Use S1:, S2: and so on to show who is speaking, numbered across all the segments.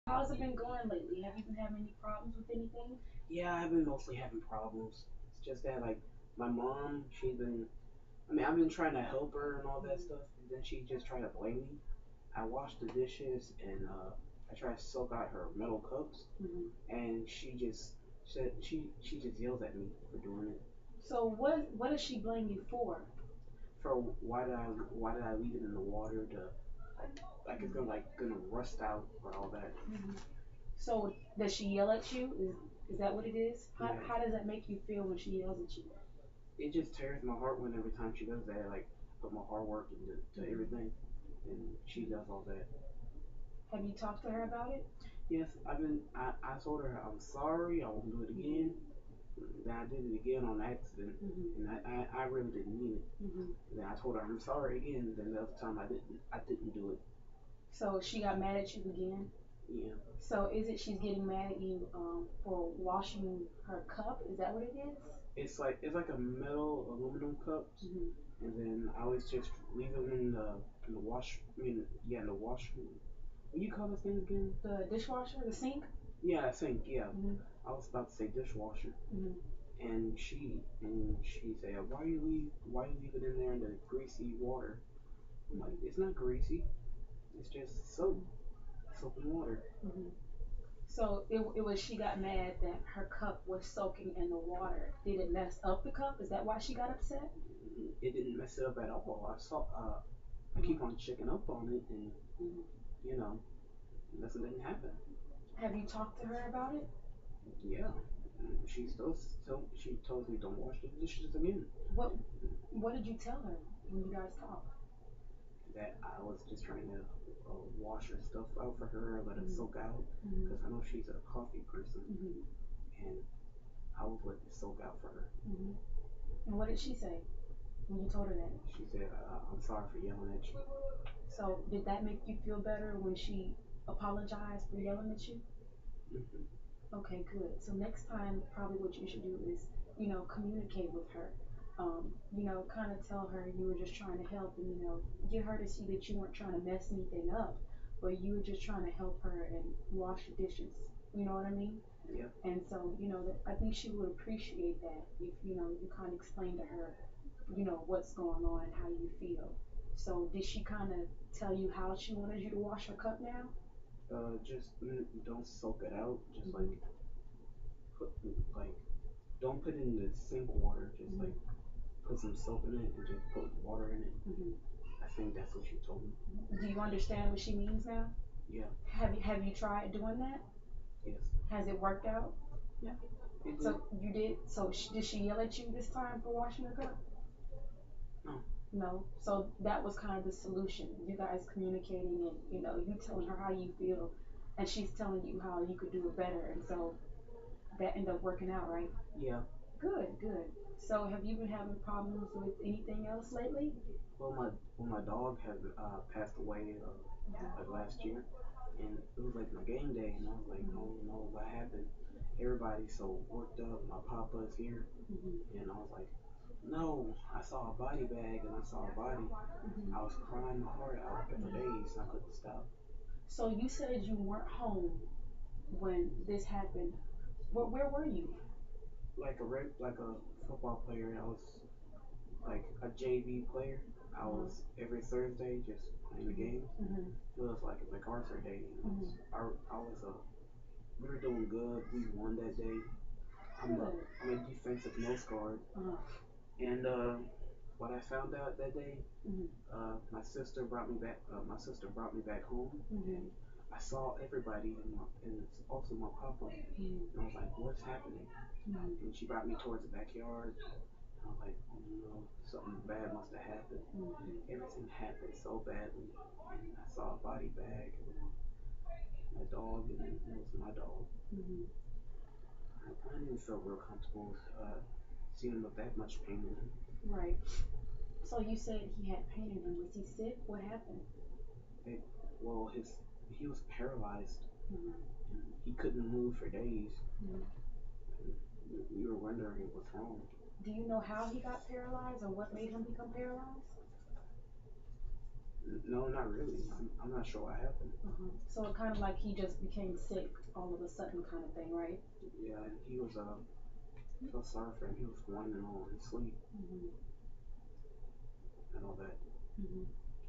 S1: How's it been going lately? Have you been having any problems with anything?
S2: Yeah, I've been mostly having problems. It's just that like my mom, she's been. I mean, I've been trying to help her and all that stuff, and then she just tried to blame me. I washed the dishes and I tried to soak out her metal cups,
S1: Hmm.
S2: and she just said she just yells at me for doing it.
S1: So what does she blame you for?
S2: For why did I leave it in the water to like it's gonna rust out or all that.
S1: Hmm. So does she yell at you? Is that what it is?
S2: Yeah,
S1: How does that make you feel when she yells at you?
S2: it just tears my heart when every time she does that. Like put my hard work into to
S1: Hmm.
S2: everything, and she does all that.
S1: Have you talked to her about it?
S2: Yes, I told her I'm sorry, I won't do it again. Then I did it again on accident,
S1: Hmm.
S2: and I really didn't mean it.
S1: Hmm.
S2: Then I told her I'm sorry again. Then the other time I didn't do it.
S1: So she got mad at you again.
S2: Yeah,
S1: So is it she's getting mad at you for washing her cup? Is that what it is?
S2: it's like a metal aluminum cups,
S1: Hmm.
S2: and then I always just leave them in the wash. I mean, yeah, in the wash. What do you call this thing again?
S1: The dishwasher, the sink.
S2: Yeah, I think yeah.
S1: Hmm.
S2: I was about to say dishwasher.
S1: Hmm.
S2: And she said, why you leave it in there in the greasy water? I'm like, it's not greasy. It's just soap and water.
S1: Hmm. So it was she got mad that her cup was soaking in the water. Did it mess up the cup? Is that why she got upset?
S2: It didn't mess it up at all. I
S1: Mhm.
S2: keep on checking up on it, and
S1: Mhm.
S2: you know, nothing didn't happen.
S1: Have you talked to her about it?
S2: Yeah, she tells me don't wash the dishes again.
S1: What What did you tell her when you guys talked?
S2: That I was just trying to wash her stuff out for her, let it
S1: Mhm.
S2: soak out,
S1: Mhm.
S2: because I know she's a coffee person,
S1: Mhm.
S2: and I was letting it soak out for her.
S1: Mhm. And what did she say when you told her that?
S2: She said, I'm sorry for yelling at you.
S1: So did that make you feel better when she apologized for yelling at you?
S2: Hmm.
S1: Okay, good. So next time, probably what you should do is, communicate with her. Kind of tell her you were just trying to help and, get her to see that you weren't trying to mess anything up, but you were just trying to help her and wash the dishes. You know what I mean?
S2: Yep.
S1: And so, I think she would appreciate that if, you kind of explain to her, what's going on and how you feel. So did she kind of tell you how she wanted you to wash her cup now?
S2: Just don't soak it out. Just like
S1: Hmm.
S2: put like don't put it in the sink water. Just like
S1: Hmm.
S2: put some soap in it and just put water in it.
S1: Hmm.
S2: I think that's what she told me.
S1: Do you understand what she means now?
S2: Yeah.
S1: Have you tried doing that?
S2: Yes.
S1: Has it worked out?
S2: Yeah. It did.
S1: So you did. So did she yell at you this time for washing the cup?
S2: No.
S1: No. So that was kind of the solution. You guys communicating and you telling her how you feel, and she's telling you how you could do it better, and so that ended up working out, right?
S2: Yeah.
S1: Good, good. So have you been having problems with anything else lately?
S2: Well, my dog had passed away like last year, and it was like my game day, and I was like,
S1: Hmm.
S2: oh no, what happened? Everybody's so worked up. My papa's here,
S1: Hmm.
S2: and I was like, no, I saw a body bag, and I saw a body.
S1: Hmm.
S2: I was crying my heart out for
S1: Hmm.
S2: days. I couldn't stop.
S1: So you said you weren't home when this happened. Where were you?
S2: Like a football player. I was like a JV player. I
S1: Uh-huh.
S2: was every Thursday just playing the
S1: Hmm.
S2: games.
S1: Hmm.
S2: It was like a MacArthur day, and
S1: Hmm.
S2: we were doing good. We won that day. I'm a
S1: Good.
S2: I'm a defensive nose guard,
S1: Uh-huh.
S2: and what I found out that day,
S1: Hmm.
S2: My sister brought me back home,
S1: Hmm.
S2: and I saw everybody, and it's also my papa.
S1: Hmm.
S2: And I was like, "What's happening?"
S1: Hmm.
S2: And she brought me towards the backyard. I was like, "Oh no, something bad must have happened."
S1: Hmm.
S2: Everything happened so badly, and I saw a body bag and my dog, and it was my dog.
S1: Hmm.
S2: I didn't feel real comfortable seeing him with that much pain in him.
S1: Right. So you said he had pain in him. Was he sick? What happened?
S2: It, well, he was paralyzed
S1: Hmm.
S2: and he couldn't move for days.
S1: Hmm.
S2: And we were wondering what's wrong.
S1: Do you know how he got paralyzed or what made him become paralyzed?
S2: No, not really. I'm not sure what happened.
S1: So it kind of like he just became sick all of a sudden, kind of thing, right?
S2: Yeah, and he was felt sorry for him. He was whining all in his sleep
S1: Hmm.
S2: and all that.
S1: Hmm.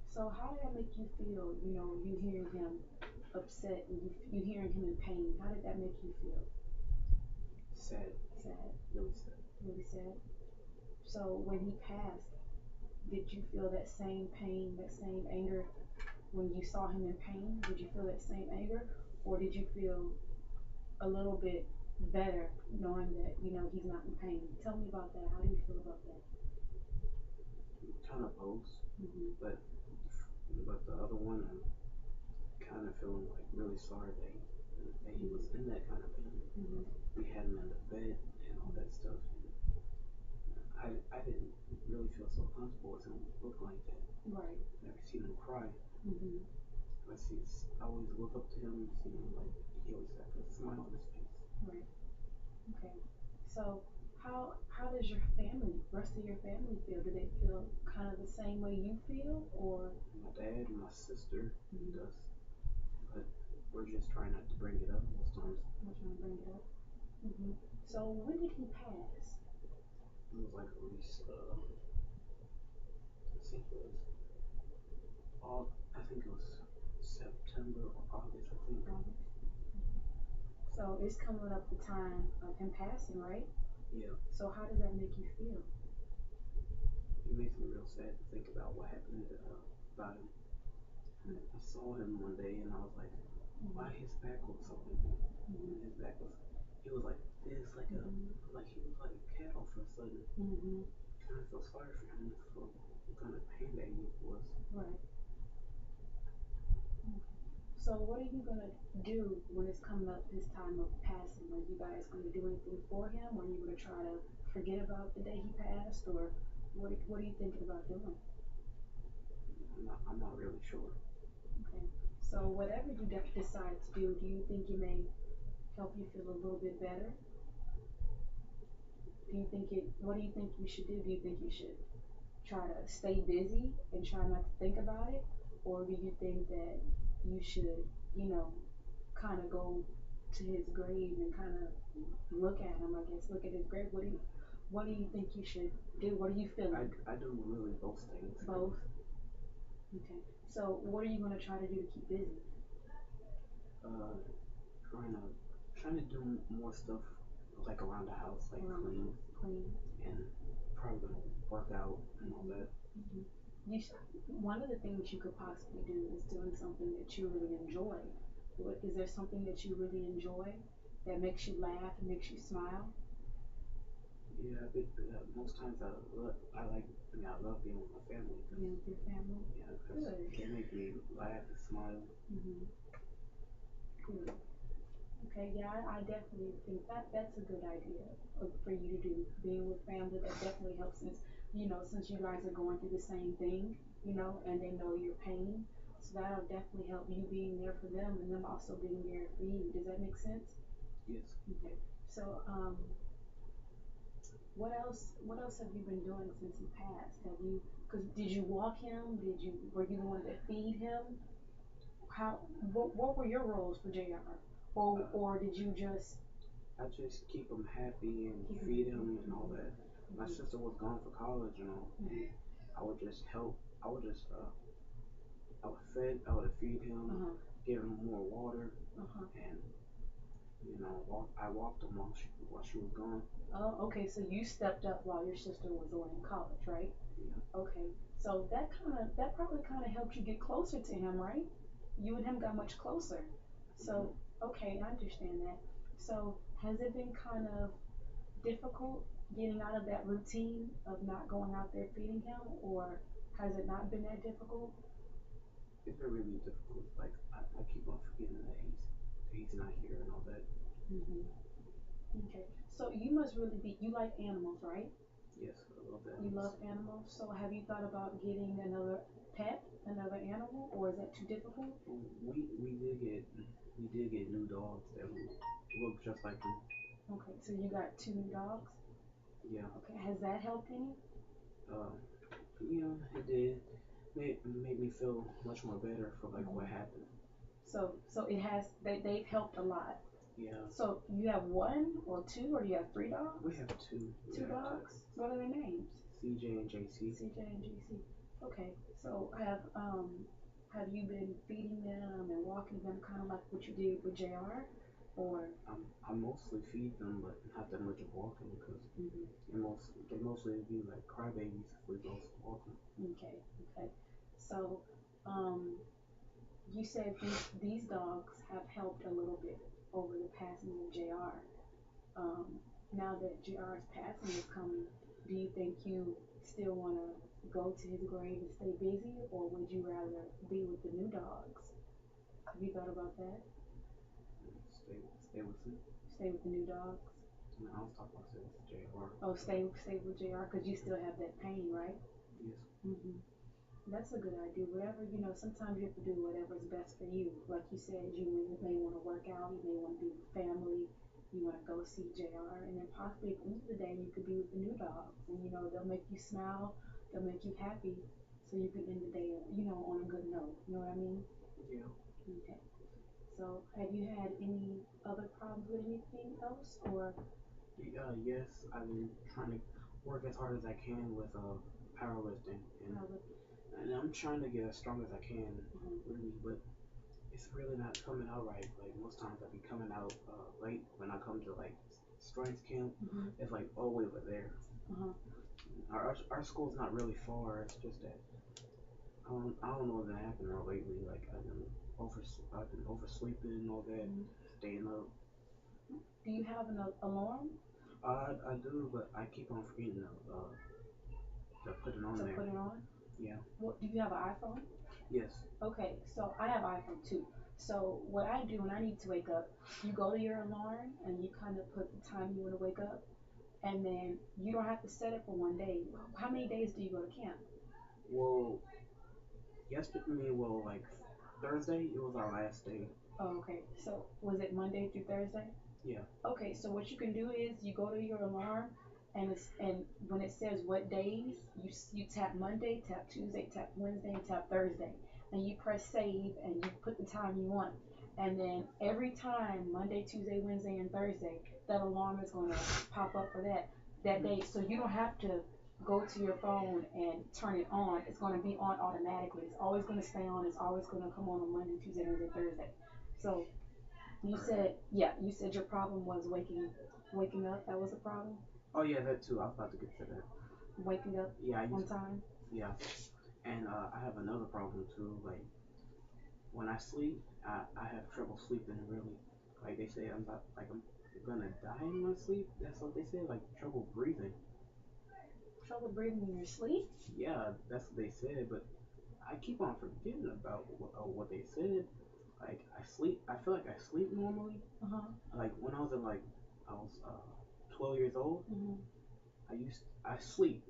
S1: So how did that make you feel? You know, you hearing him upset and you hearing him in pain. How did that make you feel?
S2: Sad,
S1: Sad,
S2: really sad.
S1: really sad. So when he passed, did you feel that same pain, that same anger when you saw him in pain? Did you feel that same anger, or did you feel a little bit better knowing that he's not in pain? Tell me about that. How do you feel about that?
S2: Kind of both,
S1: Mhm.
S2: but the other one, I'm kind of feeling like really sorry that he was in that kind of pain.
S1: Mhm.
S2: We had him in the bed and all that stuff. And I didn't really feel so comfortable with him look like that.
S1: Right.
S2: Never seen him cry.
S1: Mhm.
S2: I always look up to him and see him like he always has a smile on his face.
S1: Right. Okay. So how does your family, rest of your family feel? Do they feel kind of the same way you feel, or?
S2: My dad and my sister
S1: Mhm.
S2: does, but we're just trying not to bring it up most times.
S1: I'm trying to bring it up. Mhm. So when did he pass?
S2: It was like at least I think it was September or August. I think.
S1: August. So it's coming up the time of him passing, right?
S2: Yeah.
S1: So how does that make you feel?
S2: It makes me real sad to think about what happened about him. I saw him one day and I was like, why his back was so empty?
S1: Mhm.
S2: His back was, he was like this, like he was like a cat all of a sudden.
S1: Mhm.
S2: Kind of feel sorry for him for what kind of pain that he was.
S1: Right. Okay. So what are you gonna do when it's coming up this time of passing? Are you guys gonna do anything for him? Or are you gonna try to forget about the day he passed? Or what are you thinking about doing?
S2: I'm not really sure.
S1: Okay. So whatever you decide to do you think it may help you feel a little bit better? What do you think you should do? Do you think you should try to stay busy and try not to think about it? Or do you think that you should, you know, kind of go to his grave and kind of look at him, I guess, look at his grave? What do you think you should do? What are you feeling?
S2: I do really both things.
S1: Both? Okay. So what are you going to try to do to keep busy?
S2: Uh, trying to do more stuff like around the house, like
S1: Clean.
S2: and probably gonna work out and all that.
S1: Mm-hmm. One of the things you could possibly do is doing something that you really enjoy. Is there something that you really enjoy that makes you laugh and makes you smile?
S2: Yeah, most times I like. I mean, I love being with my family.
S1: Being with your family?
S2: Yeah, because they make me laugh and smile.
S1: Mm-hmm. Good. Okay, yeah, I definitely think that's a good idea for you to do. Being with family, that definitely helps since you guys are going through the same thing, and they know your pain. So that'll definitely help you being there for them and them also being there for you. Does that make sense?
S2: Yes.
S1: Okay. So, what else have you been doing since he passed? Cause did you walk him? Were you the one that feed him? What were your roles for JR? Or did you just
S2: I just keep him happy and
S1: keep
S2: feed
S1: him?
S2: him and all that. My sister was gone for college and all. I would just help. I would just I would feed him, give him more water, and I walked him while she was gone.
S1: Oh, okay. So you stepped up while your sister was away in college, right?
S2: Yeah.
S1: Okay. So that probably kind of helped you get closer to him, right? You and him got much closer. So okay, I understand that. So has it been kind of difficult getting out of that routine of not going out there feeding him, or has it not been that difficult?
S2: It's been really difficult. Like I keep on forgetting that he's not here and all that.
S1: Mm-hmm. Okay. So you must really you like animals, right?
S2: Yes, I love that.
S1: You love animals. So have you thought about getting another pet, another animal, or is that too difficult?
S2: We did get new dogs that look just like him.
S1: Okay, so you got two new dogs.
S2: Yeah.
S1: Okay, has that helped any?
S2: Uh, yeah, it did. made me feel much more better for like what
S1: Mhm.
S2: happened.
S1: So it has they've helped a lot.
S2: Yeah,
S1: So you have one or two or you have three
S2: we
S1: dogs?
S2: have two. We
S1: Two
S2: have
S1: dogs? What are their names?
S2: CJ and JC.
S1: CJ and GC. Okay. So have you been feeding them and walking them kind of like what you did with JR? Or
S2: I mostly feed them, but not that much of walking because
S1: mhm.
S2: they mostly be like crybabies if we both walk them.
S1: Okay, okay. So, um, you said these dogs have helped a little bit over the passing of JR. Now that JR's passing is coming, do you think you still want to go to his grave and stay busy, or would you rather be with the new dogs? Have you thought about that?
S2: Stay with them.
S1: Stay with the new dogs?
S2: And I was talking about stay with JR.
S1: Oh, stay with JR because you still have that pain, right?
S2: Yes.
S1: Mm-hmm. That's a good idea. Whatever, sometimes you have to do whatever's best for you. Like you said, you may want to work out, you may want to be with family, you want to go see JR, and then possibly at the end of the day, you could be with the new dogs. And, they'll make you smile, they'll make you happy, so you can end the day, on a good note. You know what I mean?
S2: Yeah.
S1: Okay. So, have you had any other problems with anything else, or?
S2: Yes, I've been trying to work as hard as I can with powerlifting, and I'm trying to get as strong as I can, really, but it's really not coming out right. Like most times, I be coming out late when I come to like strength camp.
S1: Mm-hmm.
S2: It's like all the way over there.
S1: Uh-huh.
S2: Our school's not really far. It's just that I don't know what's been happening lately. Like I've been oversleeping and all that,
S1: Mm-hmm.
S2: staying up.
S1: Do you have an alarm
S2: I do, but I keep on forgetting to put it on
S1: to
S2: there.
S1: put it on?
S2: Yeah.
S1: What, do you have an iPhone?
S2: Yes.
S1: Okay, so I have iPhone too. So what I do when I need to wake up, you go to your alarm and you kind of put the time you want to wake up, and then you don't have to set it for one day. How many days do you go to camp?
S2: Well, like Thursday, it was our last day.
S1: Oh, okay. So was it Monday through Thursday?
S2: Yeah.
S1: Okay, so what you can do is you go to your alarm, and when it says what days, you tap Monday, tap Tuesday, tap Wednesday, and tap Thursday, and you press save and you put the time you want, and then every time Monday, Tuesday, Wednesday, and Thursday, that alarm is gonna pop up for that day, so you don't have to go to your phone and turn it on. It's gonna be on automatically. It's always gonna stay on. It's always gonna come on Monday, Tuesday, Wednesday, Thursday. So you said, yeah, you said your problem was waking up. That was a problem.
S2: Oh yeah, that too. I was about to get to that.
S1: Waking up
S2: Yeah,
S1: on time.
S2: yeah, and I have another problem too. Like when I sleep, I have trouble sleeping. Really, like they say, I'm gonna die in my sleep. That's what they say. Like trouble breathing.
S1: Trouble breathing in your sleep.
S2: Yeah, that's what they said. But I keep on forgetting about what they said. Like I sleep. I feel like I sleep normally.
S1: Uh huh.
S2: Like when I was 12 years old.
S1: Mhm.
S2: I sleep,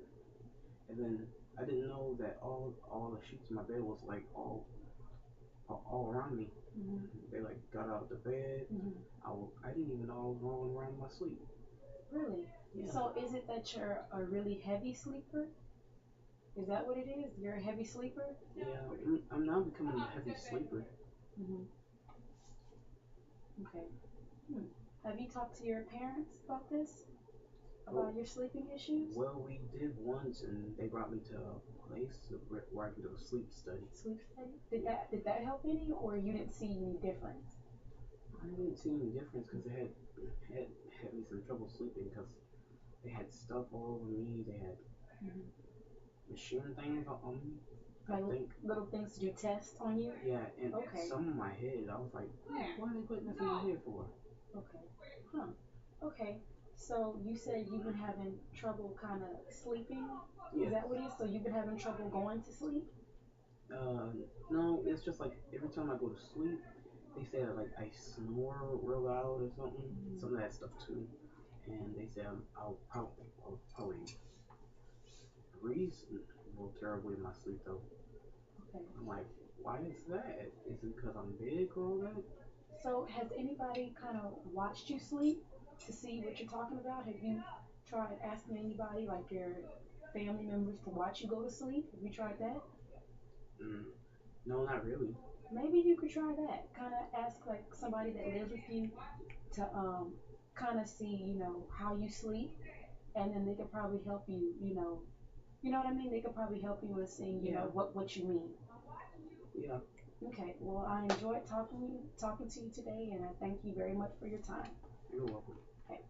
S2: and then I didn't know that all the sheets in my bed was like all around me.
S1: Mhm.
S2: They like got out of the bed.
S1: Mhm.
S2: I didn't even know I was rolling around in my sleep.
S1: Really?
S2: Yeah.
S1: So is it that you're a really heavy sleeper? Is that what it is? You're a heavy sleeper?
S2: Yeah, I'm now becoming a heavy sleeper.
S1: Mhm. Okay. Hmm. Have you talked to your parents about this? About your sleeping issues?
S2: Well, we did once, and they brought me to a place where I can do a sleep study.
S1: Sleep study? Did that help any, or you didn't see any difference?
S2: I didn't see any difference because they had had me some trouble sleeping because they had stuff all over me. They had
S1: Mhm.
S2: machine things on me. I
S1: Like
S2: think.
S1: little things to do tests on you?
S2: Yeah, and
S1: Okay.
S2: some in my head. I was like, what are they putting this in my head for?
S1: Okay. Huh. Okay. So you said you've been having trouble kind of sleeping?
S2: Yeah.
S1: Is that what it is? So you've been having trouble going to sleep?
S2: No, it's just like every time I go to sleep, they say that like I snore real loud or something.
S1: Mm-hmm.
S2: Some of that stuff too. And they say I'll probably breathe real terribly in my sleep though.
S1: Okay.
S2: I'm like, why is that? Is it because I'm big or all that?
S1: So has anybody kind of watched you sleep to see what you're talking about? Have you tried asking anybody, like your family members, to watch you go to sleep? Have you tried that?
S2: Mm, no, not really.
S1: Maybe you could try that. Kind of ask like somebody that lives with you to kind of see, how you sleep, and then they could probably help you, you know what I mean? They could probably help you in seeing,
S2: Yeah,
S1: what you mean.
S2: yeah.
S1: Okay, well, I enjoyed talking to you today, and I thank you very much for your time.
S2: You're welcome.
S1: Okay.